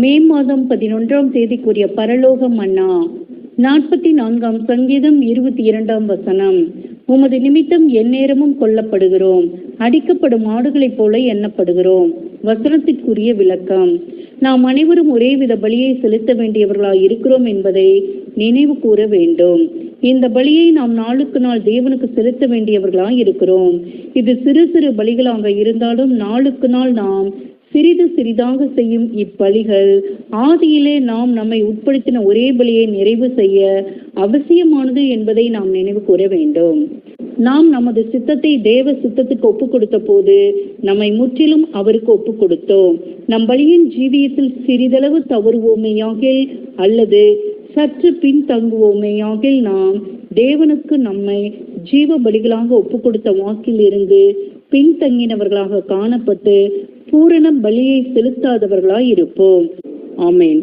மே மாதம் 11ஆம் தேதிக்குரிய பரலோக மன்னா. 44ஆம் சங்கீதம் 22ஆம் வசனம். உமது நிமித்தம் எந்நேரமும் கொல்லப்படுகிறோம், அடிக்கப்படும் ஆடுகளைப் போல எண்ணப்படுகிறோம். வசனத்திற்குரிய விளக்கம். நாம் அனைவரும் ஒரே வித பலியை செலுத்த வேண்டியவர்களாய் இருக்கிறோம் என்பதை நினைவு கூற வேண்டும். இந்த பலியை நாம் நாளுக்கு நாள் தேவனுக்கு செலுத்த வேண்டியவர்களாய் இருக்கிறோம். இது சிறு சிறு பலிகளாக இருந்தாலும் நாளுக்கு நாள் நாம் சிறிது சிறிதாக செய்யும் இப்பலிகள் ஆதியிலே நாம் நம்மை உட்படுத்தின ஒரே பலியை நிறைவு செய்ய அவசியமானது என்பதை நாம் நினைவு கூற வேண்டும். நாம் நமது சித்தத்தை தேவ சித்தத்துக்கு ஒப்பு கொடுத்த போது நம்மை முற்றிலும் அவருக்கு ஒப்பு கொடுத்தோம். நம் பலியின் ஜீவியத்தில் சிறிதளவு தவறுவோமேயாகில் அல்லது சற்று பின்தங்குவோமேயாகில் நாம் தேவனுக்கு நம்மை ஜீவ பலிகளாக ஒப்பு கொடுத்த வாக்கில் இருந்து பின்தங்கினவர்களாக காணப்பட்டு பூரண பலியை செலுத்தாதவர்களாய் இருப்போம். ஆமேன்.